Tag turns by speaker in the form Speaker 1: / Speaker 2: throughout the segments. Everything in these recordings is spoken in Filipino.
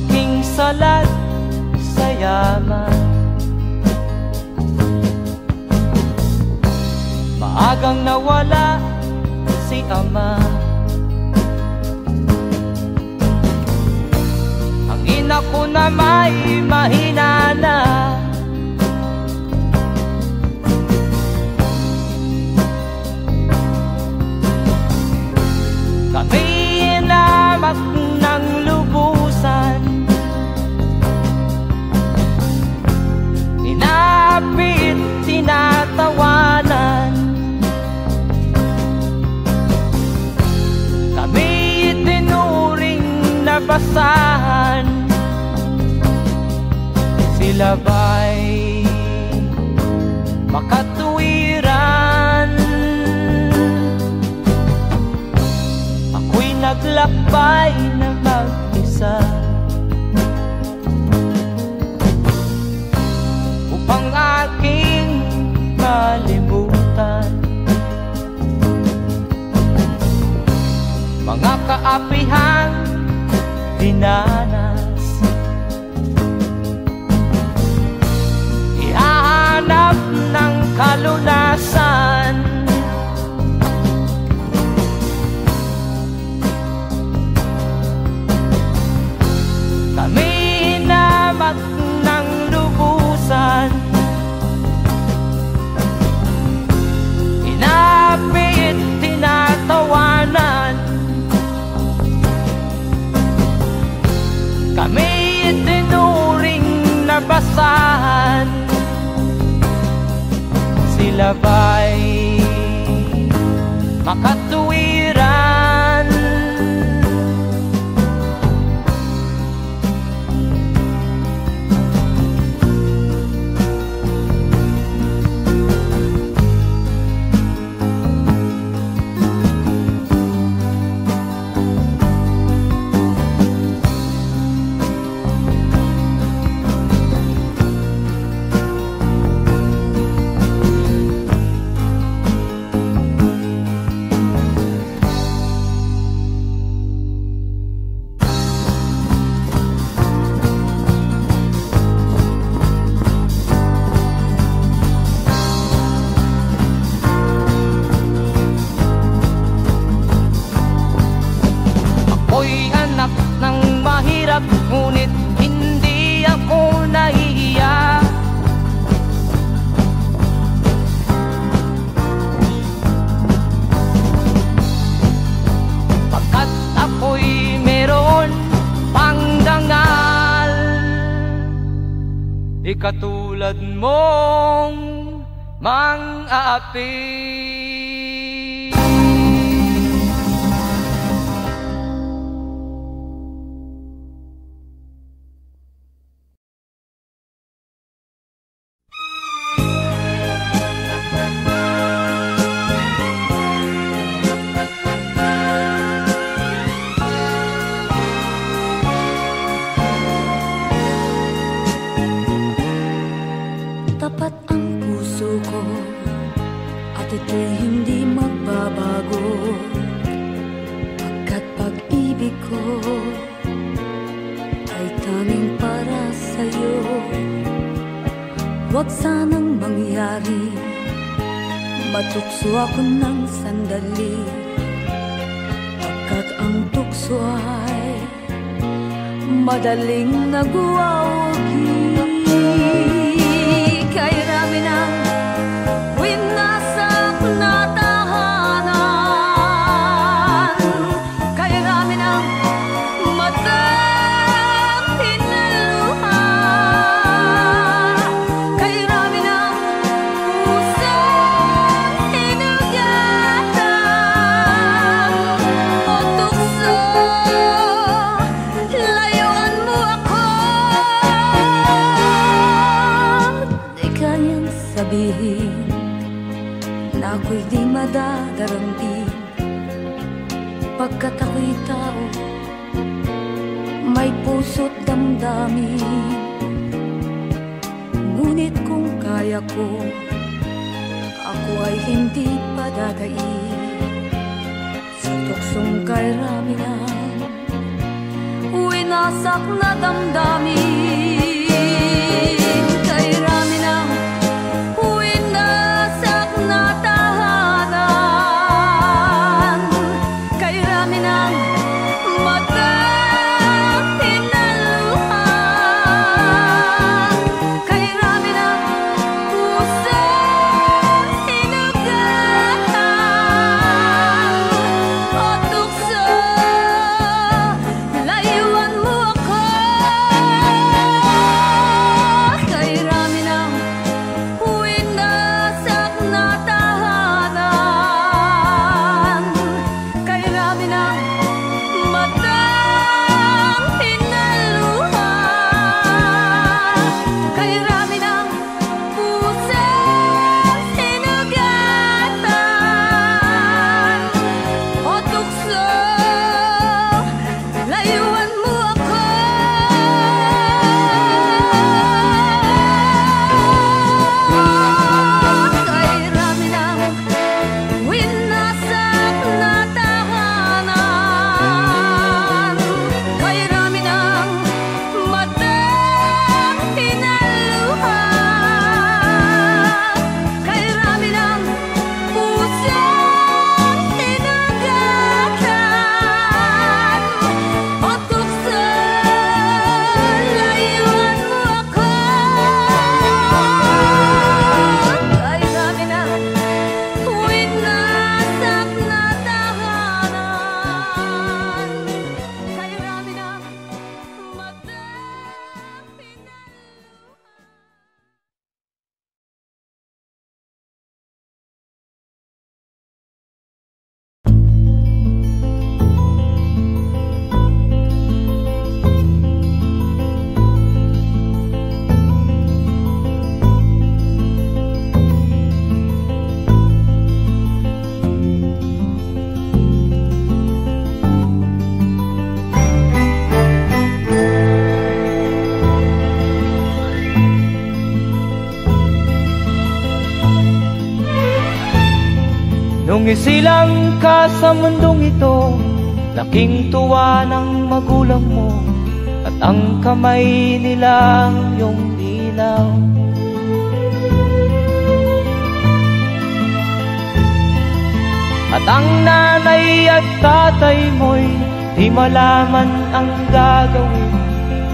Speaker 1: aking salat sa yaman. Maagang nawala si ama. Ang ina ko na may mahina na. Kami inamak ng lubusan, inapit, tinatawanan. Kami itinuring na basahan. Sila ba'y makatuwiran? Ako'y naglakbay na mag-isa upang aking malimutan mga kaapihang dinanas. Ihahanap ng kalunasan. Kami hinamak ng lubusan, inapit, tinatawanan. Kami itinuring na basahan. Sila ba'y makatuwiran? Ngunit hindi ako nahihiya. Pagkat ako'y meron pang dangal, di katulad mong mang-aapi.
Speaker 2: Tapat ang puso ko at ito'y hindi magbabago, pagkat pag-ibig ko ay tanging para sa'yo. Huwag sanang mangyari matukso ako ng sandali, pagkat ang tukso ay madaling nagwawagi. Kay rami ng winasak na tahanan, kay rami ng matang hinaluha, kay rami ng pusang hinugatan. O tukso, layuan mo ako. Sabihin na ako'y di madadaramdin, pagkat ako'y tao, may puso't damdamin. Ngunit kung kaya ko, ako ay hindi padadaig sa tuksong kay rami ng winasak na damdamin. Kay rami ng winasak na tahanan. Kay rami ng matang hinaluhan. Kay rami ng pusang sinugatan. O tukso, layuan mo ako. Kay rami ng winasak na tahanan. Kay rami ng matang hinaluhan. Kay rami ng pusang sinugatan. O tukso, layuan mo ako. Kay rami ng winasak na tahanan. Kay rami ng matang hinaluhan. Kay rami ng pusang sinugatan. O tukso, layuan mo ako. Kay rami ng winasak na tahanan. Kay rami ng matang
Speaker 1: Nung isilang ka sa mundong ito, laking tuwa ng magulang mo, at ang kamay nila iyong ilaw. At ang nanay at tatay mo'y di malaman ang gagawin,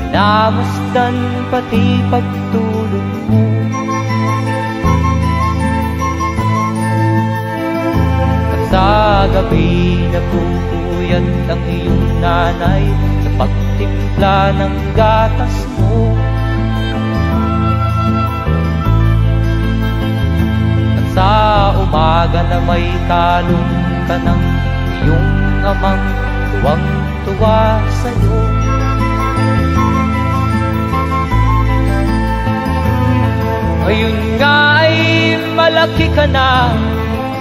Speaker 1: pinamasdan pati pagtulog mo. Sa gabi napupuyat ang iyong nanay sa pagtimpla ng gatas mo. At sa umaga na may talong ka ng iyong amang tuwang-tuwa sa'yo. Ngayon nga ay malaki ka na,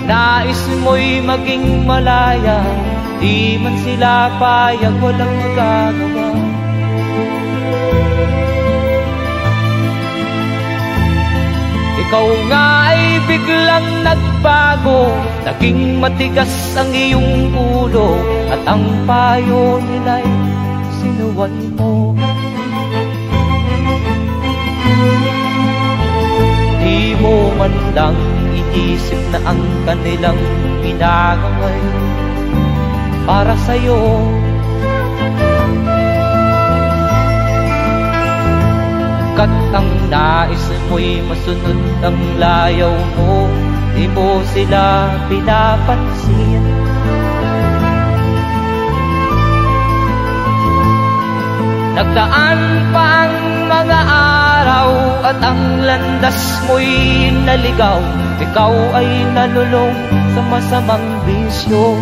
Speaker 1: nais mo'y maging malaya, di man sila payag, walang magagawa. Ikaw nga ay biglang nagbago, naging matigas ang iyong ulo, at ang payo nila'y sinuway mo. Di mo man lang inisip na ang kanilang ginagaway para sa'yo. Kat ang nais mo'y masunod ang layaw mo, di mo sila pinapansin. Nagdaan pa ang mga araw at ang landas mo'y naligaw, ikaw ay nalulong sa masamang bisyo.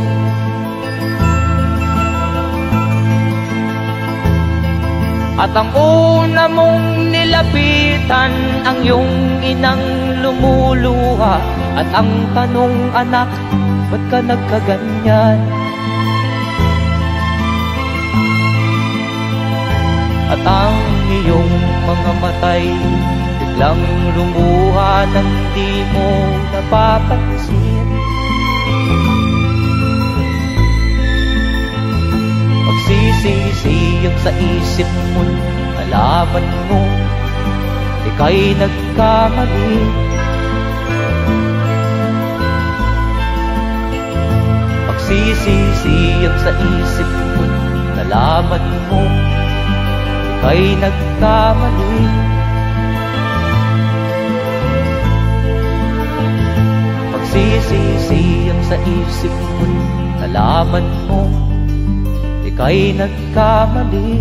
Speaker 1: At ang una mong nilapitan ang iyong inang lumuluha, at ang tanong, anak, ba't ka nagkaganyan? At ang iyong mga matay biglang lumuha nang di mo napapansin. Pagsisisiyag sa isip mo, nalaman mo ika'y nagkamali. Pagsisisiyag sa isip mo, nalaman mo ika'y nagkamali. Pagsisisiyag sa isip mo, nalaman mo ika'y nagkamali.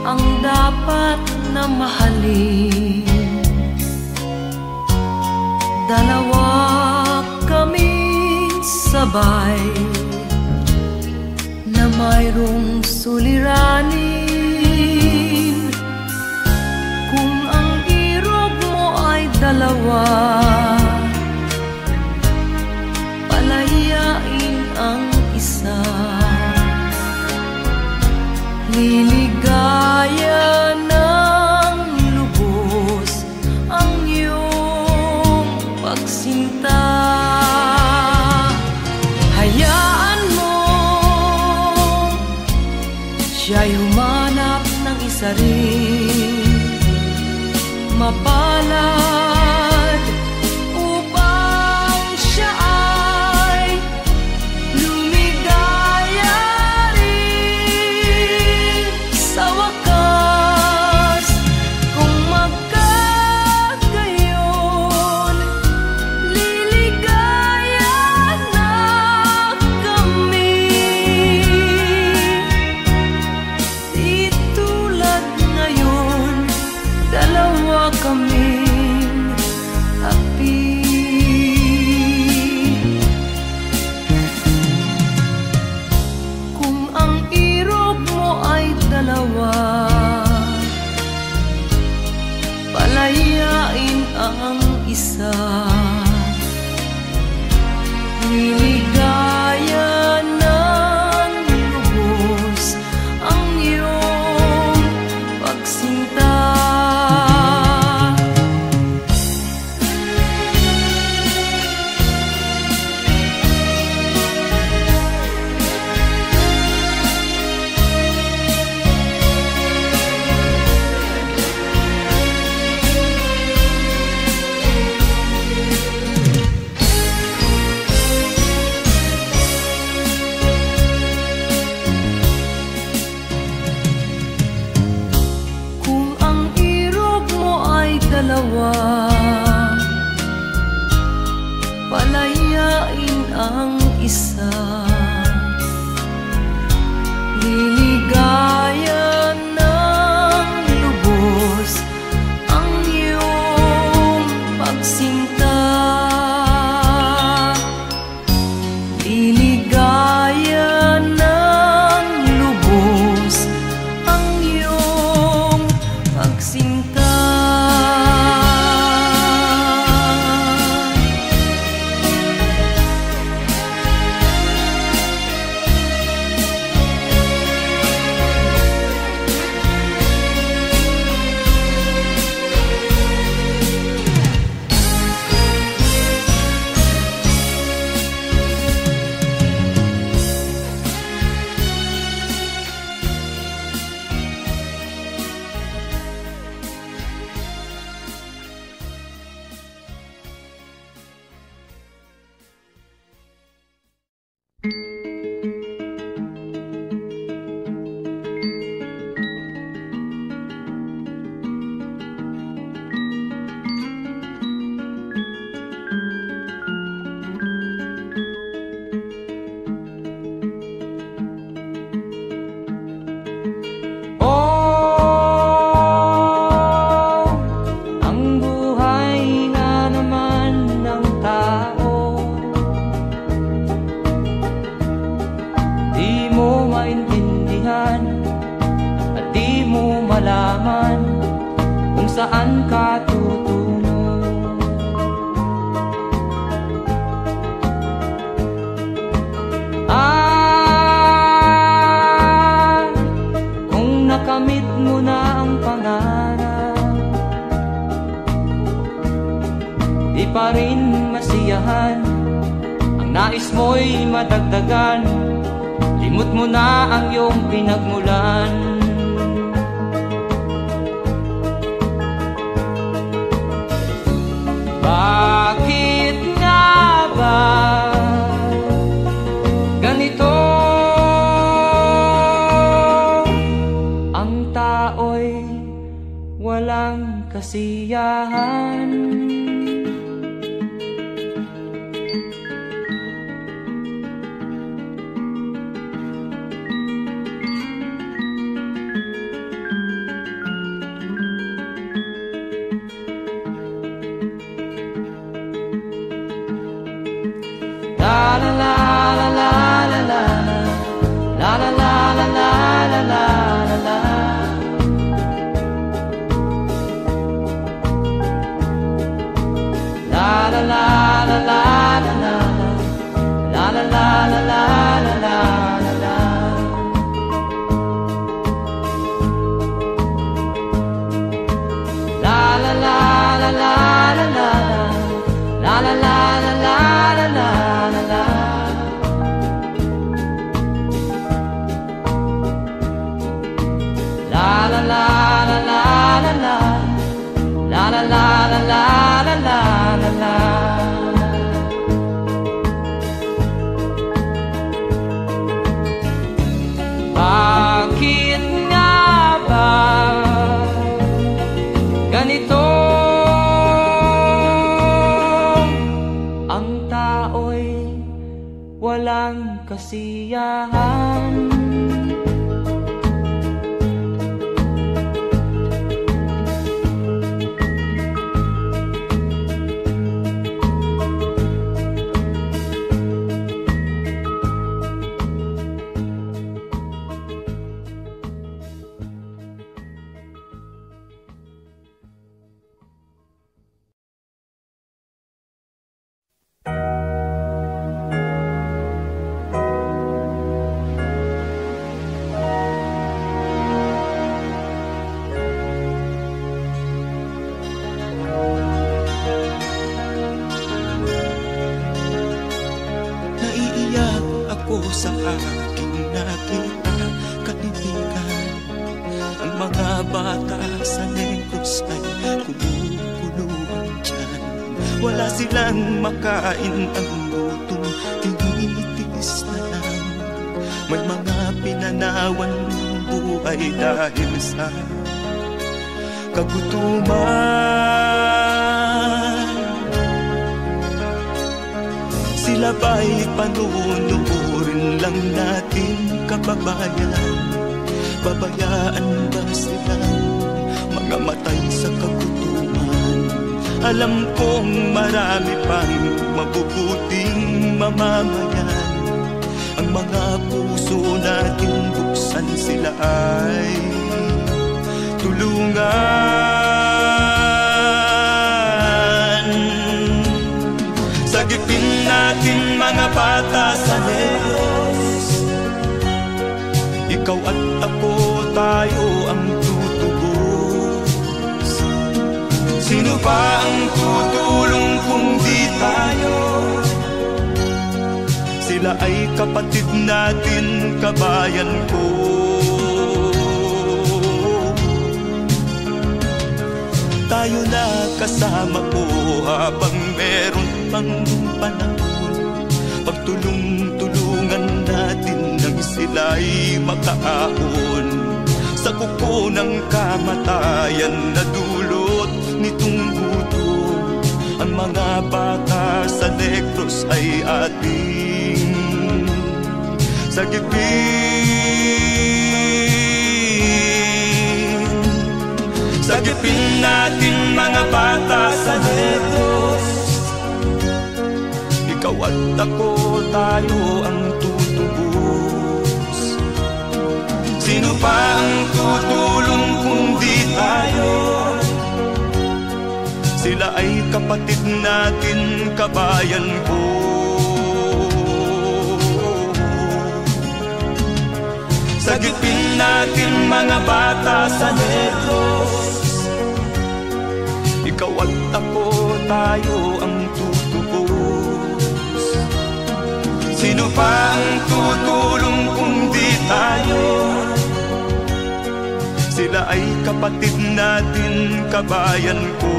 Speaker 2: Ang dapat na mahalin, dalawa kaming sabay na mayroong suliranin. Kung ang irog mo ay dalawa, palayain ang isa. Liligaya ng lubos ang iyong pagsinta. Hayaan mo siya'y humanap ng isa rin mapalad upang siya ay lumigaya rin sa wakas. Kung magkagayon, liligaya na kami. Di tulad ngayon, dalawa kaming api. Kung ang irog mo ay dalawa, palayain ang isa. Liligaya ng lubos ang iyong pagsinta.
Speaker 1: malaman kung saan ka tutungo. Kung nakamit mo na ang pangarap, di pa rin masiyahan ang nais mo'y madagdagan. Limot mo na ang iyong pinagmulan. Bakit nga ba ganito? Ang tao'y walang kasiyahan. Bakit nga ba ganito? Ang tao'y walang kasiyahan.
Speaker 3: Sa aking nakita kaibigan, ang mga bata sa Negros ay kumukuluan dyan. Wala silang makain, ang gutom tinitiis na lang. May mga pinanawan ng buhay dahil sa kagutuman. Sila ba'y panunurin lang natin, kababayan? Babayaan ba silang mga matay sa kagutuman? Alam kong marami pang mabubuting mamamayan. Ang mga puso natin buksan, sila ay tulungan. Sagipin natin mga bata sa Negros, ikaw at ako, tayo ang tutubos. Sino ba ang tutulong kung di tayo? Sila ay kapatid natin, kabayan ko. Tayo na kasama ko habang meron pang panahon. Pagtulong-tulungan natin nang sila'y makaahon sa kuko ng kamatayan na dulot nitong gutom. Ang mga bata sa Negros ay ating sagipin. Sagipin natin mga bata sa Negros, ikaw at ako, tayo ang tutubos. Sino pa ang tutulong kung di tayo. Sila ay kapatid natin, kabayan ko. Sagipin natin mga bata sa Negros. Ikaw at ako, tayo ang tutubos. Sino pa ang tutulong kung di tayo? Sila ay kapatid natin, kabayan ko.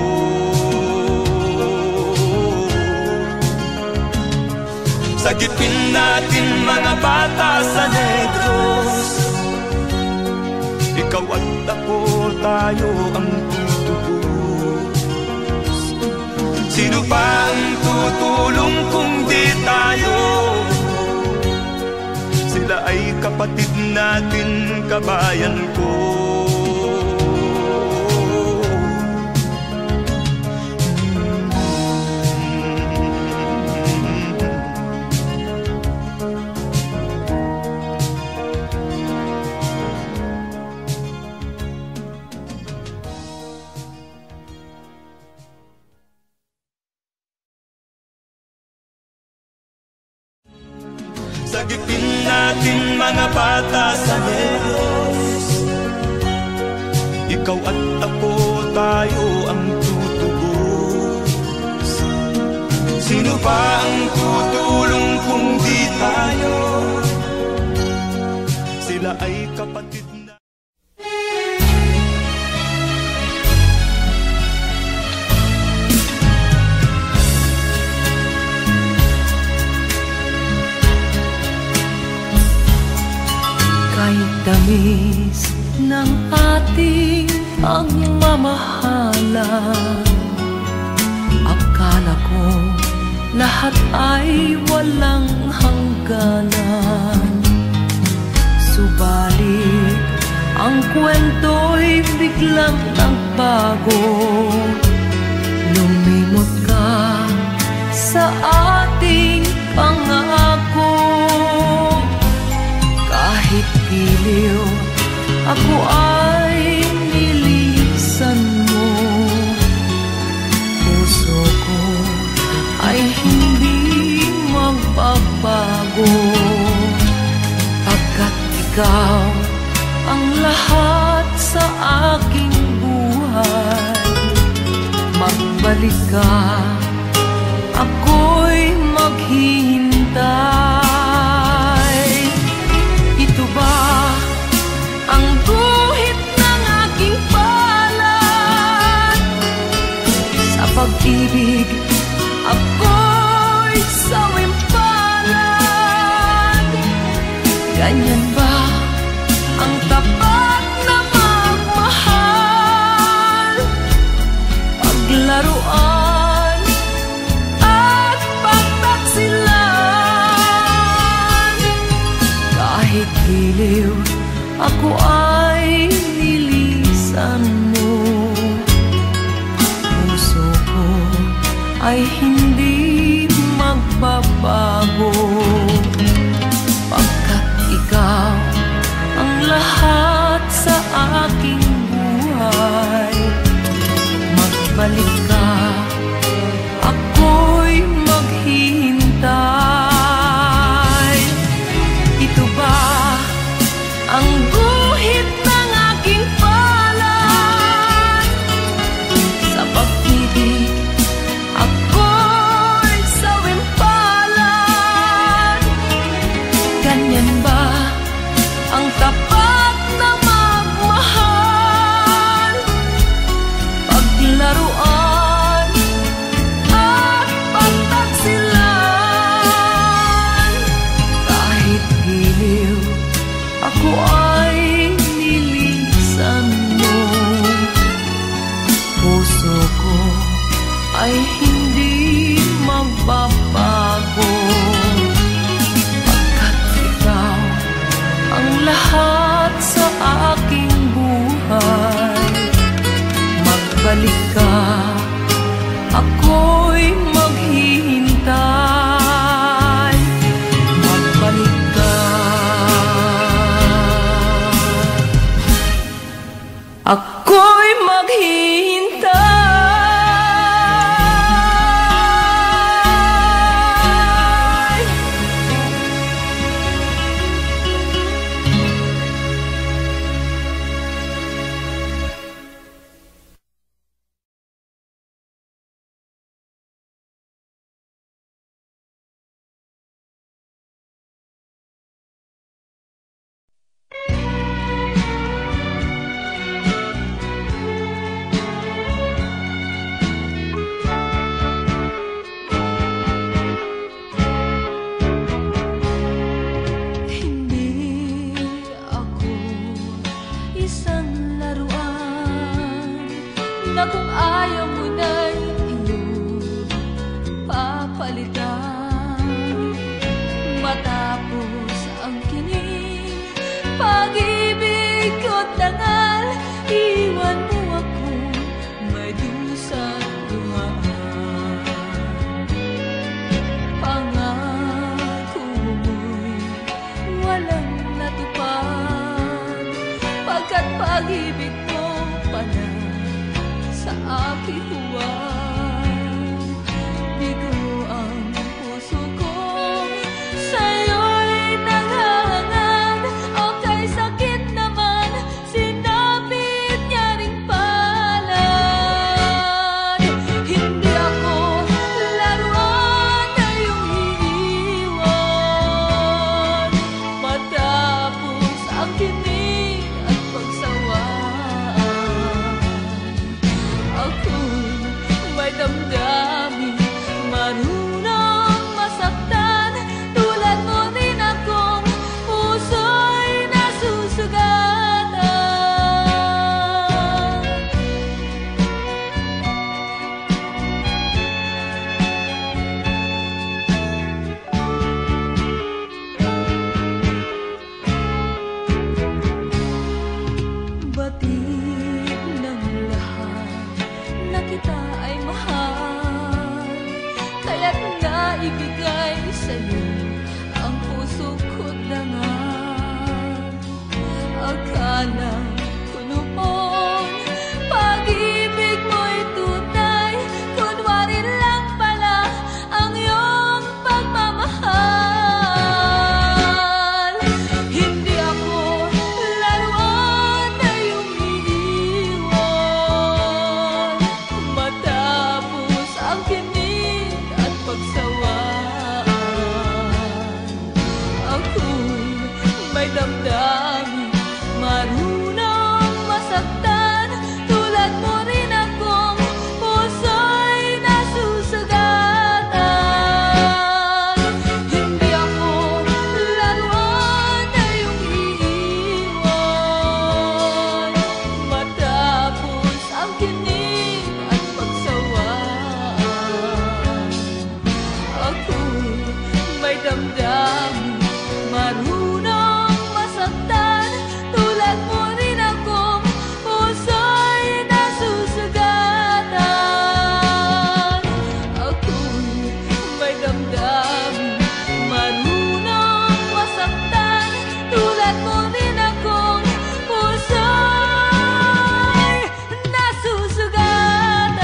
Speaker 3: Sagipin natin mga bata sa Negros. Ikaw at ako, tayo ang tutubos. Sino pa ang tutulong kung di tayo? Sila ay kapatid natin, kabayan ko. Sagipin natin mga bata sa Negros. Ikaw at ako, tayo ang tutubos. Sino pa ang tutulong kung di tayo? Sila ay kapatid na.
Speaker 2: Kahit tamis ng ating pagmamahalan, akala ko lahat ay walang hangganan. Subalit ang kwento'y biglang nagbago. Lumimot ka sa ating pangako. Kahit giliw, ako ay nilisan mo. Puso ko ay hindi magbabago. Pagkat ikaw ang lahat sa aking buhay. Magbalik ka, ako'y maghihintay. Ang guhit ng aking palad, sa pag-ibig ako'y sawimpalad. Ganyan ba ang tapat na magmahal? Paglaruan at pagtaksilan. Kahit giliw, ako ay nilisan mo. Puso ko ay hindi magbabago. Pagkat ikaw ang lahat sa aking buhay. Magbalik ka, ako'y maghihintay. Ito ba ang guhit ng aking palad? Sa pag-ibig ako'y sawimpalad. pag-ibig mo pa na sa aking huwag. Bigo ang puso ko sa'yo'y naghahangad. O kay sakit naman, sinapit niya ring palad. Hindi ako laruan na iyong iiwan, matapos ang kinig at pagsawaan. Ako'y may damdamin, marunong masaktan. Tulad mo din akong puso'y nasusugatan. Batid ng lahat na kita ay mahal, kaya't naibigay sa'yo ang puso ko't dangal. Akala ko noon pag-ibig mo'y tunay, kunwari lang pala ang iyong pagmamahal. Hindi ako laruan na iyong iiwan, matapos ang kinig at pagsawaan. Ako'y may damdamin, marunong masaktan. Tulad mo rin akong puso'y nasusugatan. Hindi ako laruan na iyong iiwan, matapos ang kinig at pagsawaan. Ako'y may damdamin, marunong masaktan. Tulad mo rin akong puso'y nasusugatan. Ako'y may damdamin, marunong masaktan. Tulad mo rin akong puso'y nasusugatan.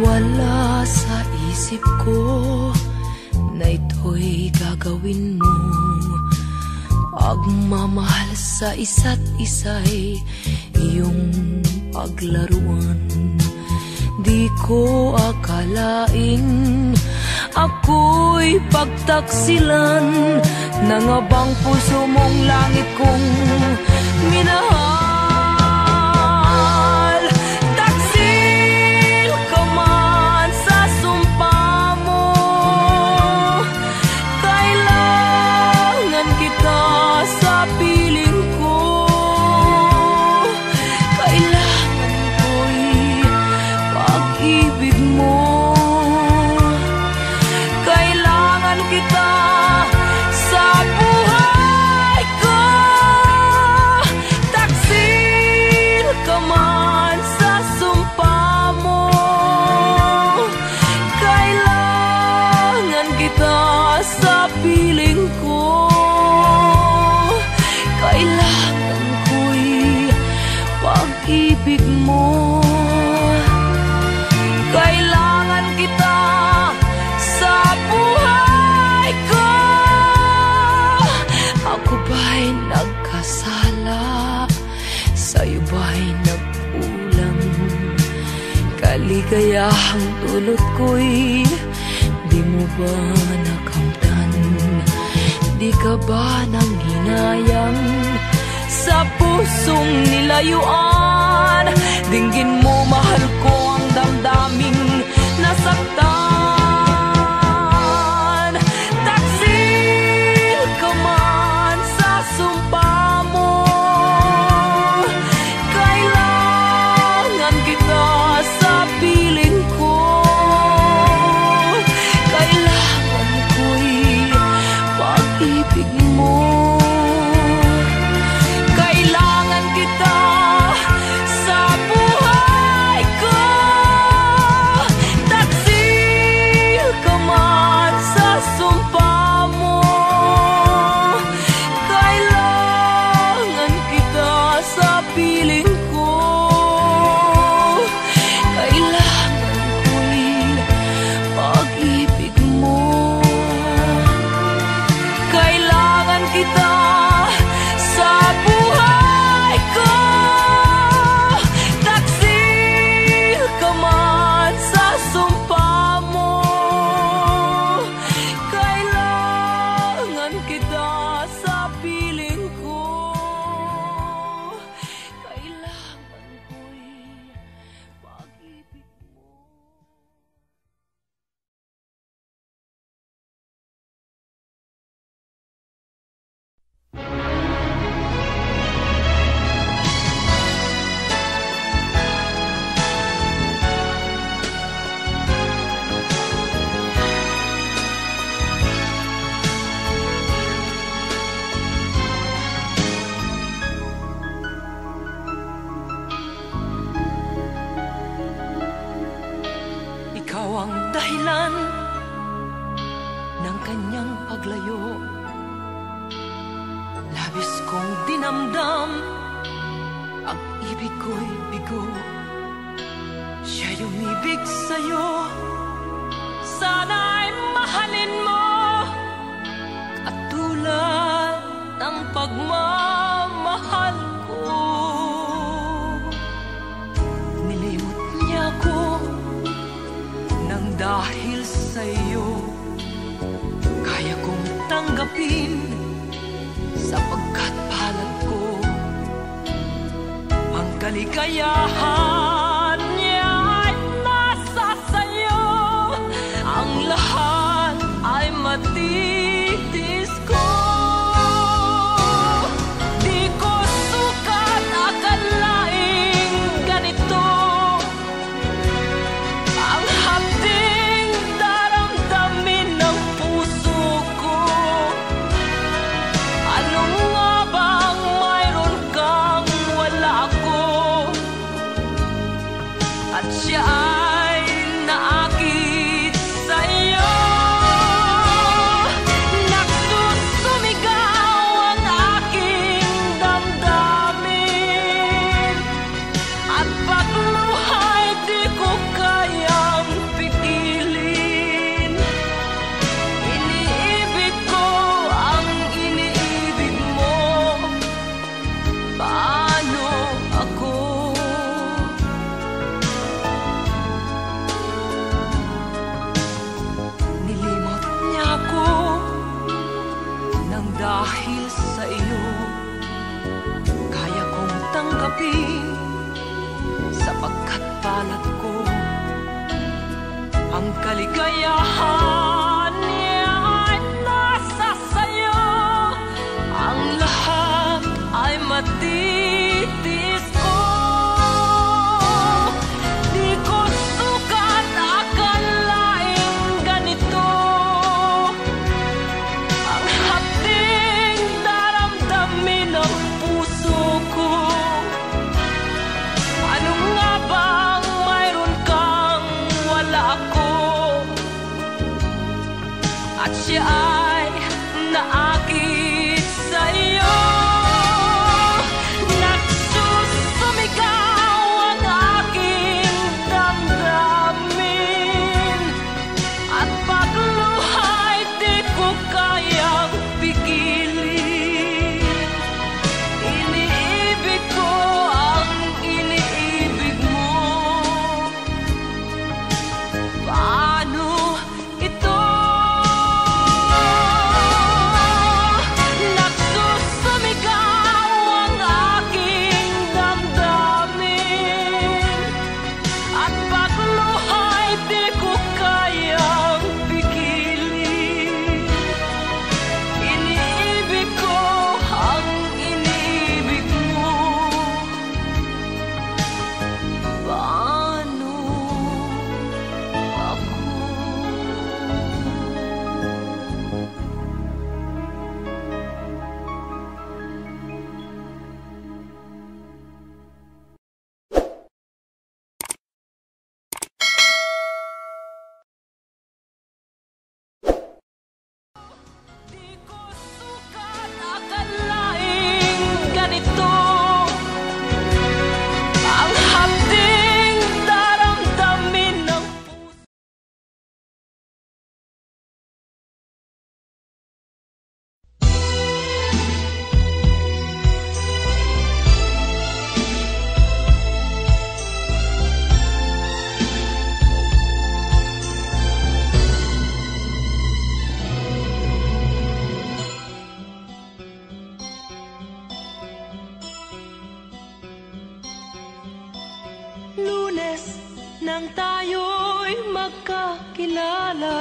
Speaker 2: Wala sa isip ko na ito'y gagawin mo. Pagmamahal sa isa't isa'y iyong paglaruan. Di ko akalaing ako'y pagtaksilan ng abang puso mong langit kong minahal. Taksil ka man sa sumpa mo, kailangan kita sa piling ko. Kailangan ko'y pag-ibig mo, kailangan kita sa buhay ko. Taksil ka man sa sumpa mo, kailangan kita sa piling ko. Kailangan ko'y pag-ibig mo, kailangan kita sa buhay ko. Ako ba'y nagkasala? Sa'yo ba'y nagkulang? Kaligayahang dulot ko'y di mo ba nakamtan? Di ka ba nang hinayang sa pusong nilayuan? Dinggin mo, mahal ko, ang damdaming nasaktan. Taksil ka man sa sumpa mo, kailangan kita sa piling ko. Kailangan ko'y pag-ibig mo,
Speaker 4: ikaw ang dahilan ng kanyang paglayo. Labis kong dinamdam, ang ibig ko'y bigo. Siya'y umibig sa'yo, sana'y mahalin mo, katulad ng pagmamahal ko. Nilimot niya ko nang dahil sa'yo, kaya kong tanggapin sapagkat palad ko ang kaligayahan niya ay nasa sa'yo. Ang lahat ay matitis ko. Di ko sukat akalaing ganito ang hapding daramdamin ng puso ko. Ano nga bang mayroon kang wala ako? At siya ay naakit sa'yo. Nagsusumigaw ang aking damdamin, at pagluha'y di ko kayang pigilin. Iniibig ko ang iniibig mo. Paano ako? Nilimot niya ako nang dahil sa iyo, kaya kong tanggapin sapagkat palad ko ang kaligayahan niya ay nasa sa'yo. Ang lahat ay matitis ko. Di ko sukat akalaing ganito ang hapding daramdamin ng puso ko. Ano nga bang mayroon kang wala ako? At siya ay naakit sa'yo. Nagsusumigaw ang aking damdamin, at pagluha'y di ko kayang pigilin. Iniibig ko ang iniibig mo. Paano ito? Nagsusumigaw ang aking damdamin, at pagluha'y di ko kayang pigilin. Iniibig ko ang iniibig mo. Paano ako? Di ko sukat akalaing ganito ang hapding daramdamin ng puso. Lunes nang tayo'y magkakilala,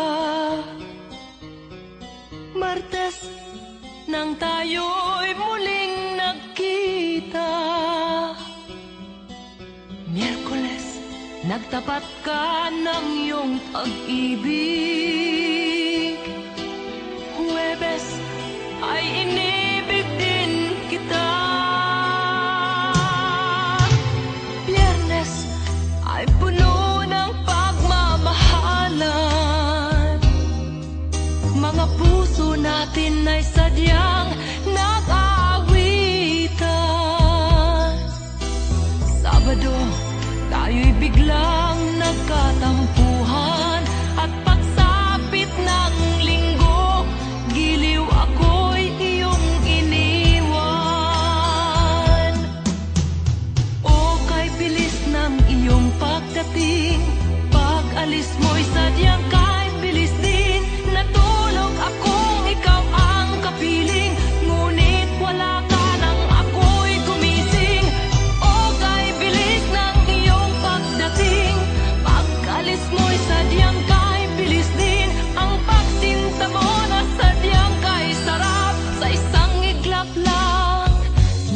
Speaker 4: Martes nang tayo'y muling nagkita, Miyerkules nagtapat ka ng iyong pag-ibig, Huwebes ay inibig din kita, Biyernes ay puno ng pagmamahal.
Speaker 2: natin ay sadyang nag-aawitan. Sabado, tayo'y biglang nagkatampuhan, at pagsapit ng linggo, giliw ako'y iyong iniwan. O kay bilis ng iyong pagdating, pag-alis mo'y sadyang kay bilis din. Natulog akong ikaw ang kapiling, ngunit wala ka nang ako'y gumising. O kay bilis ng iyong pagdating, pag-alis mo'y sadyang kay bilis din. Ang pagsinta mo na sadyang kay sarap, sa isang iglap lang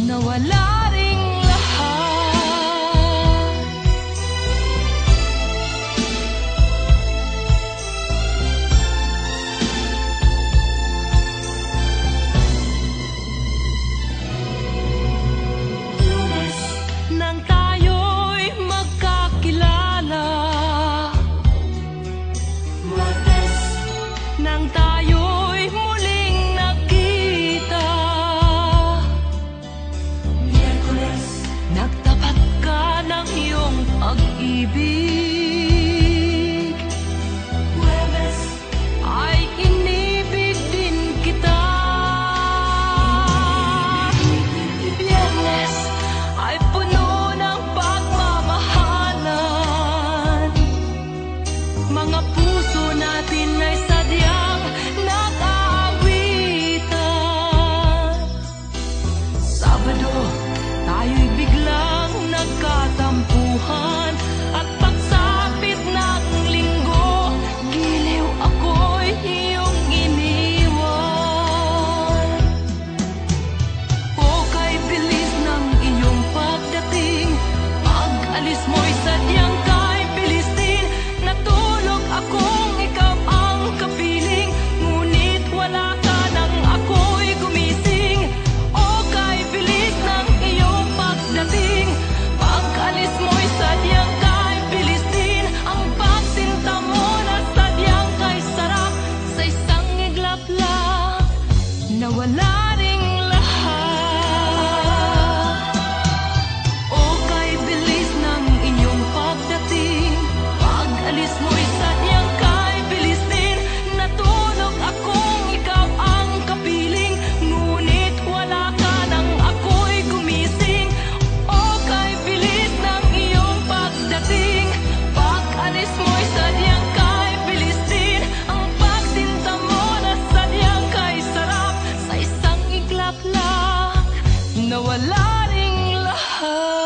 Speaker 2: nawala ring lahat. Nang tayo'y magkakilala, nang tayo'y muling nagkita, nagtapat ka ng iyong pag-ibig, ay inibig din kita. Biyernes ay puno ng pagmamahalan, mga puso natin ay sadyang nag-aawitan. Sabado, tayo'y biglang nagkatampuhan, at pagsapit ng linggo, giliw ako'y iyong iniwan. O kay bilis ng iyong pagdating, pag-alis mo'y sadyang kay bilis din. Natulog akong ikaw ang kapiling, ngunit wala ka nang ako'y gumising. O kay bilis ng iyong pagdating, pag-alis mo'y sadyang kay bilis din. Ang pagsinta mo na sadyang kay sarap, sa isang iglap lang nawala ring lahat. O kay bilis ng iyong pagdating, pag-alis mo'y sadyang kay bilis din. Natulog akong ikaw ang kapiling, ngunit wala ka nang ako'y gumising. O kay bilis ng iyong pagdating, pag-alis mo'y sadyang kay bilis din. Ang pagsinta mo na sadyang kay sarap, sa isang iglap lang nawala ring lahat.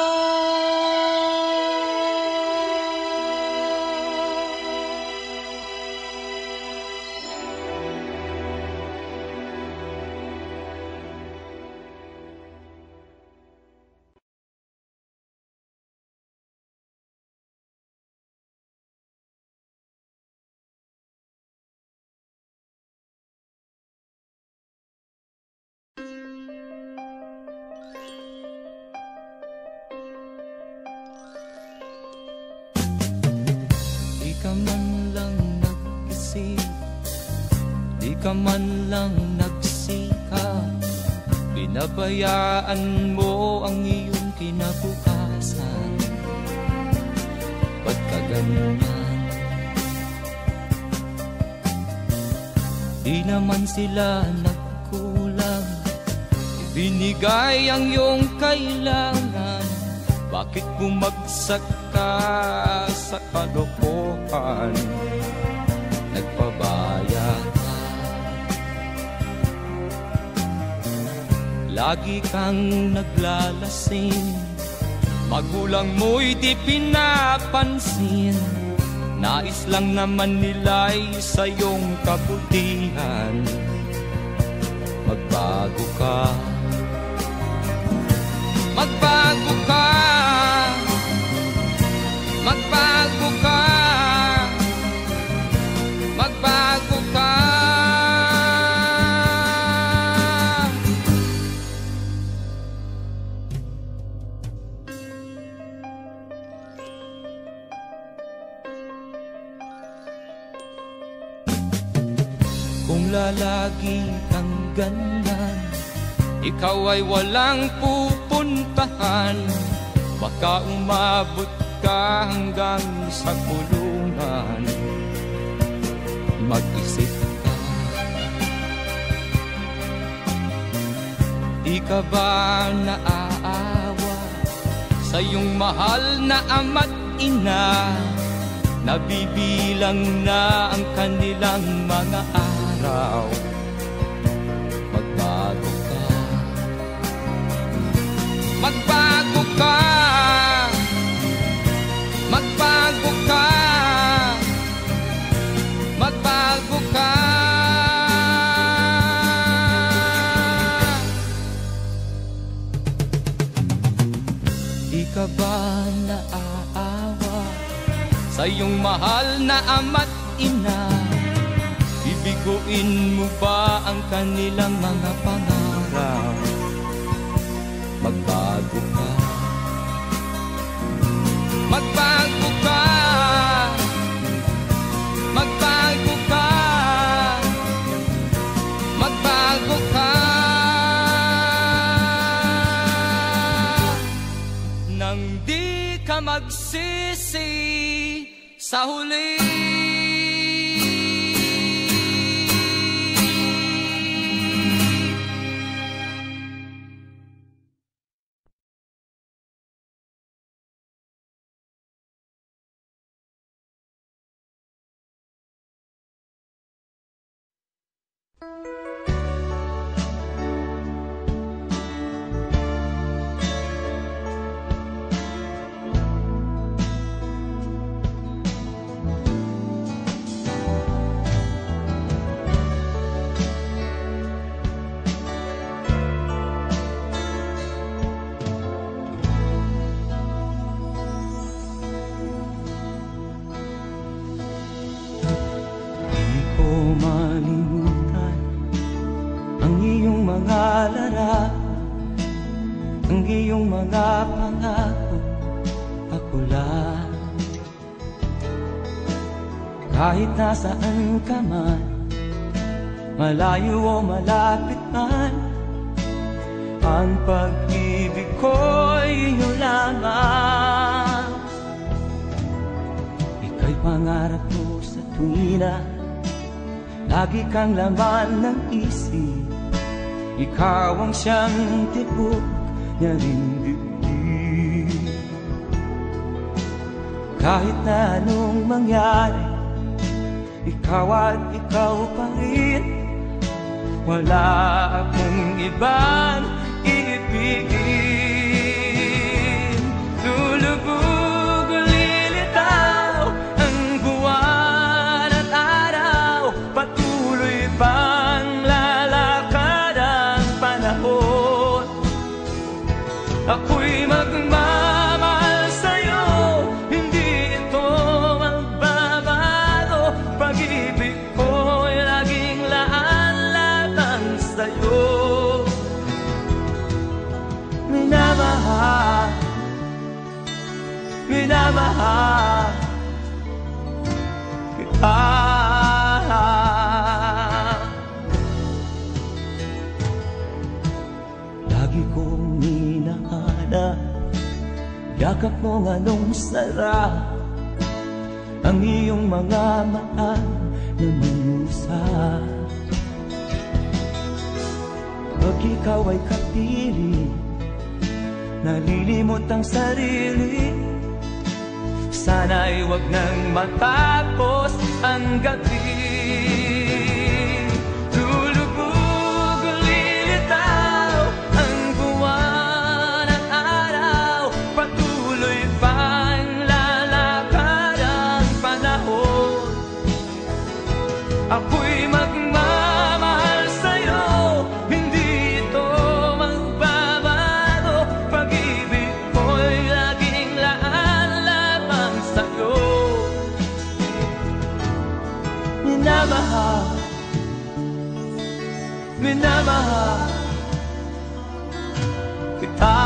Speaker 1: Di ka man lang nag-isip, di ka man lang nagsikap, pinabayaan mo ang iyong kinabukasan. Ba't ka ganyan? Di naman sila nagkulang, ibinigay ang iyong kailangan. Bakit bumagsak ka sa kalokohan? Nagpabaya ka, lagi kang naglalasing, magulang mo'y di pinapansin. Nais lang naman nila'y sa iyong kabutihan. Magbago ka, magbago ka, magbago ka, magbago ka. Kung lalagi kang ganyan, ikaw ay walang pupuntahan. Baka umabot ka hanggang sa kulungan. Mag-isip ka, di ka ba naaawa sa iyong mahal na ama't ina? Nabibilang na ang kanilang mga araw. Magbago ka, magbago ka, magbago ka, magbago ka. Di ka ba naaawa sa iyong mahal na ama't ina? Bibiguin mo ba ang kanilang mga pangarap? Magbago ka, magbago ka, magbago ka, magbago ka. Nang di ka magsisi sa huli. Malimutan ang iyong mga larawan, ang iyong mga pangako, ako lang. Kahit nasaan ka man, malayo o malapit man, ang pag-ibig ko'y iyo lamang. Ika'y pangarap ko sa tuwina, lagi kang laman ng isip. Ikaw ang siyang tibok niya rin dibdib. Kahit na anong mangyari, ikaw at ikaw pa rin. Wala akong ibang iibigin. Lulubog o lilitaw ang buwan at araw, patuloy pang lalakad ang panahon. Ako'y magmamahal sa'yo, hindi ito magbabago. Pag-ibig ko'y laging laan-latang sa'yo. Minamahal, minamahal kita. Lagi kong hinahanap yakap mo nganong sarap, ang iyong mga mata na minusap. Pag ikaw ay kapiling, nalilimot ang sarili. Sana'y wag nang matapos ang gabi. Lulubog o lilitaw ang buwan at araw, patuloy pang lalakad ang panahon. Ako'y magmamahal sa'yo, hindi ito magbabago. Pag-ibig ko'y laging laan lamang sa'yo. Minamahal, minamahal kita.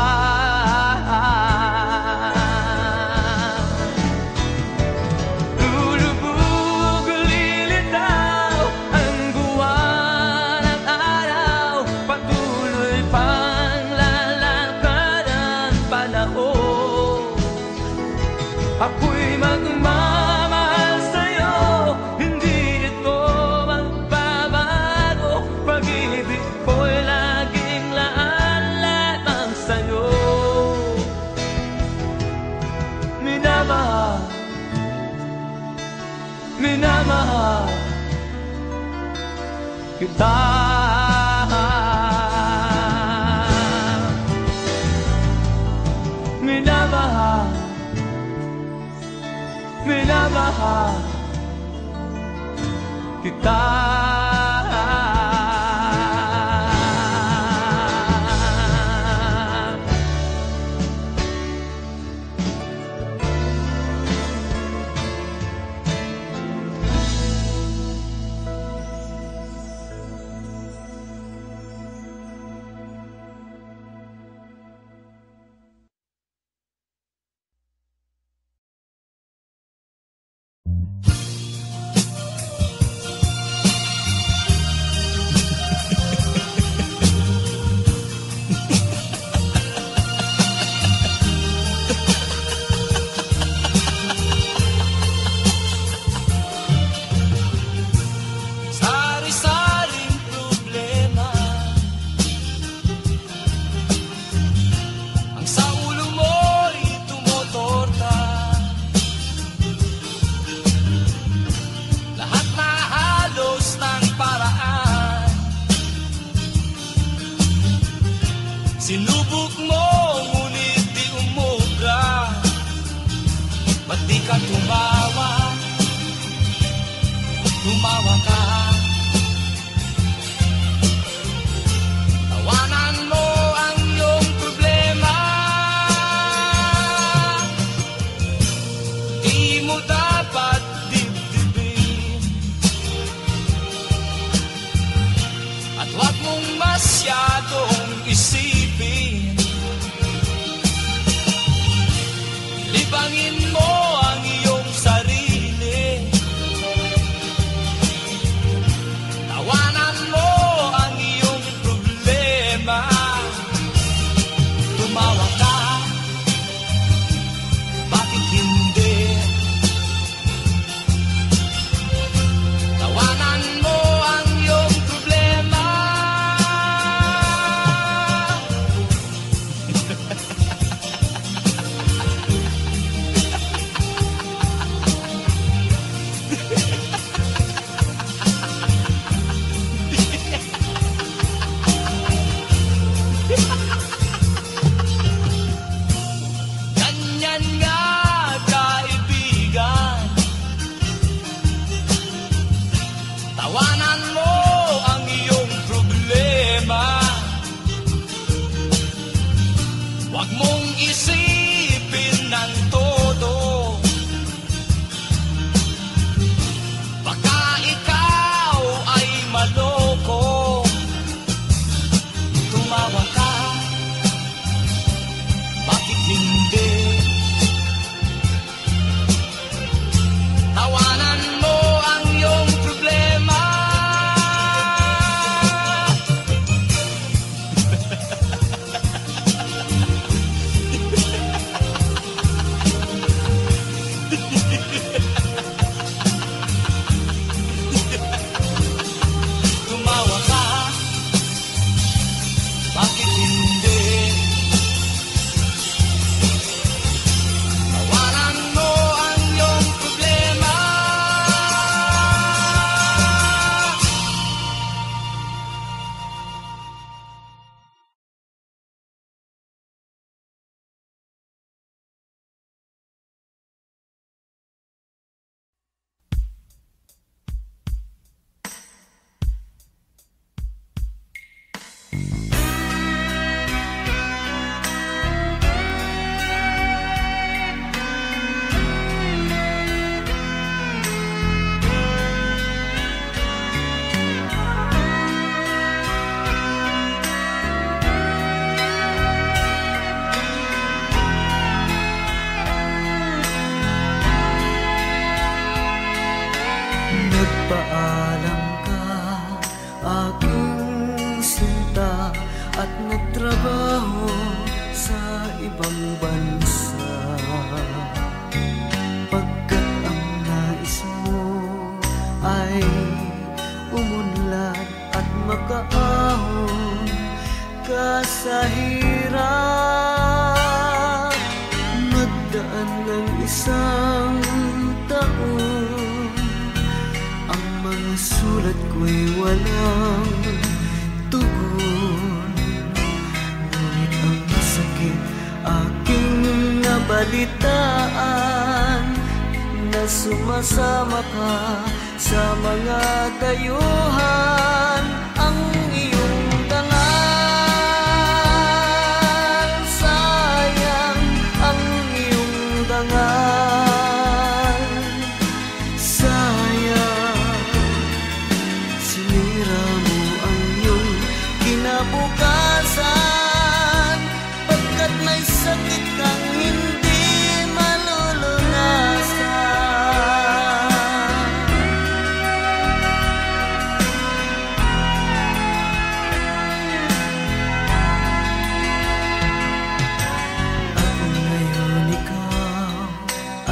Speaker 1: Lulubog o lilitaw ang buwan Minamahal kita. Minamahal, minamahal kita.
Speaker 3: Sinubok mo, ngunit di umubra. Ba't di ka tumawa? Tumawa ka. Tawanan mo ang iyong problema. Di mo dapat dibdibin. At huwag mong masyadong isipin. Libangin mo ang iyong sarili. Tawanan mo ang iyong problema. Tumawa ka, bakit hindi? Tawanan mo ang iyong problema. Ganyan nga, kaibigan. Tawanan mo ang iyong problema. Huwag mong isipin ng todo. Baka ikaw ay maloko. Tumawa ka, bakit hindi? Tawanan mo ang iyong problema. Tumawa ka, bakit hindi? Tawanan mo ang iyong problema.
Speaker 5: Nagpaalam ka, aking sinta, at nagtrabaho sa ibang bansa. Pagkat ang nais mo ay umunlad at makaahon ka sa hirap. Magdaan ng isang taon, sulat ko'y walang tugon. Ngunit ang sakit aking nabalitaan, na sumasama ka sa mga dayuhan. Ang iyong dangal, sayang ang iyong dangal, sayang sinira mo ang iyong kinabukasan, pagkat may sakit kang hindi malulunasan. At ngayon ikaw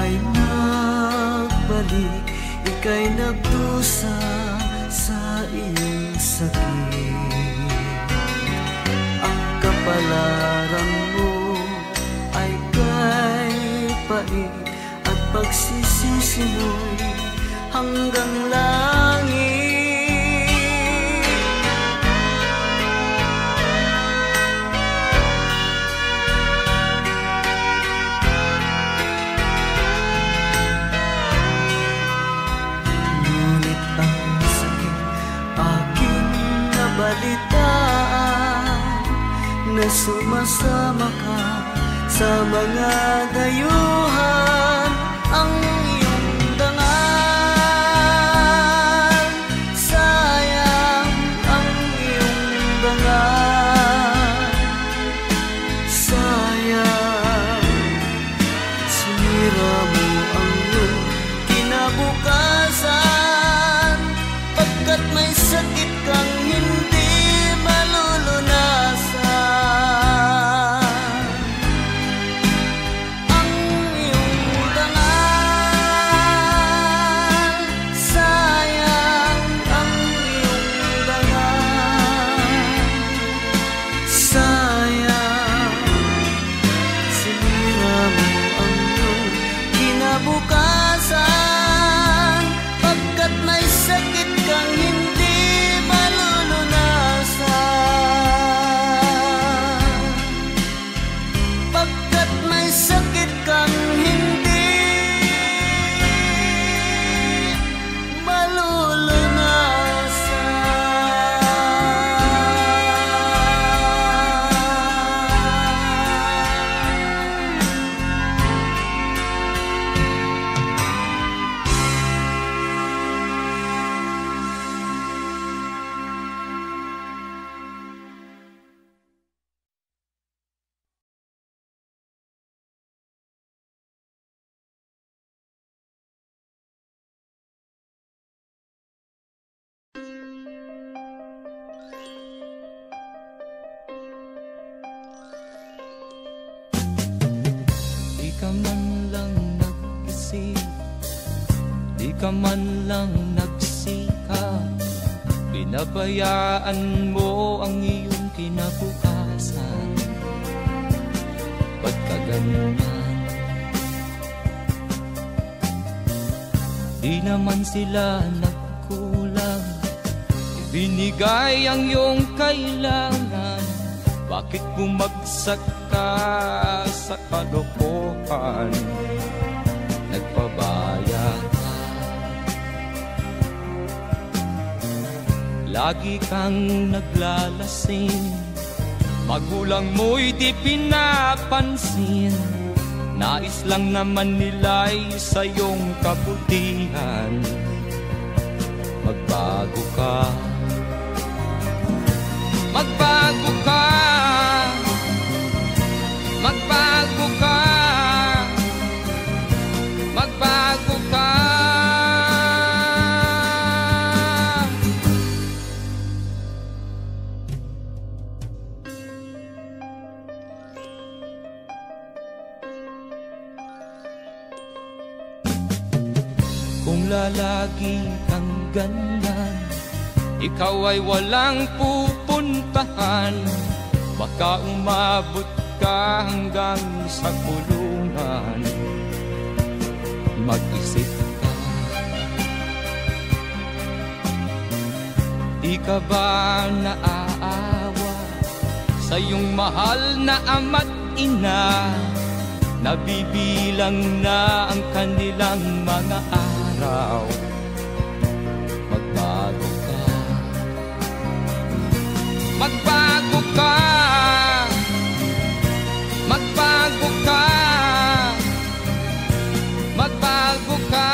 Speaker 5: ay nagbalik, ika'y nagdusa sa iyong sakit. Ang kapalaran mo ay kay pait, at pagsisisi mo'y hanggang langit. Ngunit ang sakit aking nabalitaan, na sumasama ka sa mga dayuhan. Ang iyong dangal, sayang ang iyong dangal, sayang sinira mo ang iyong kinabukasan, pagkat may sakit kang hindi malulunasan. Ang iyong dangal, sayang ang iyong dangal, sayang sinira mo ang iyong kinabukasan, pagkat may sakit kang hindi malulunasan, pagkat may sakit kang hindi
Speaker 1: Di ka man lang nag-isip, di ka man lang nagsikap, pinabayaan mo ang iyong kinabukasan. Ba't ka ganyan? Di naman sila nagkulang, ibinigay ang iyong kailangan. Bakit bumagsak ka sa kalokohan? Nagpabaya ka, lagi kang naglalasing, magulang mo'y di pinapansin. Nais lang naman nila'y sa iyong kabutihan. Magbago ka, magbago ka, magbago ka, magbago ka. Kung lalagi kang ganyan, ikaw ay walang pupuntahan. Baka umabot ka hanggang sa kulungan. Mag-isip ka, Di ka ba naaawa sa iyong mahal na ama't ina? Nabibilang na ang kanilang mga araw. Magbago ka, magbago ka, magbago ka, magbago ka.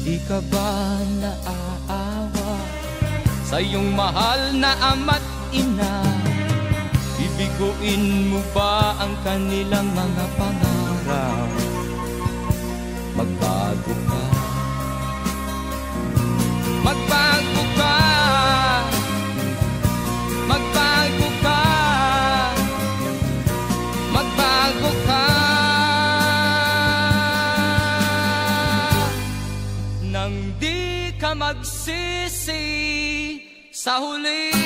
Speaker 1: Di ka ba naaawa sa iyong mahal na ama't ina? Bibiguin mo ba ang kanilang mga pangarap? Magbago ka, magbago ka, magbago ka, magbago ka. Nang di ka magsisi sa huli.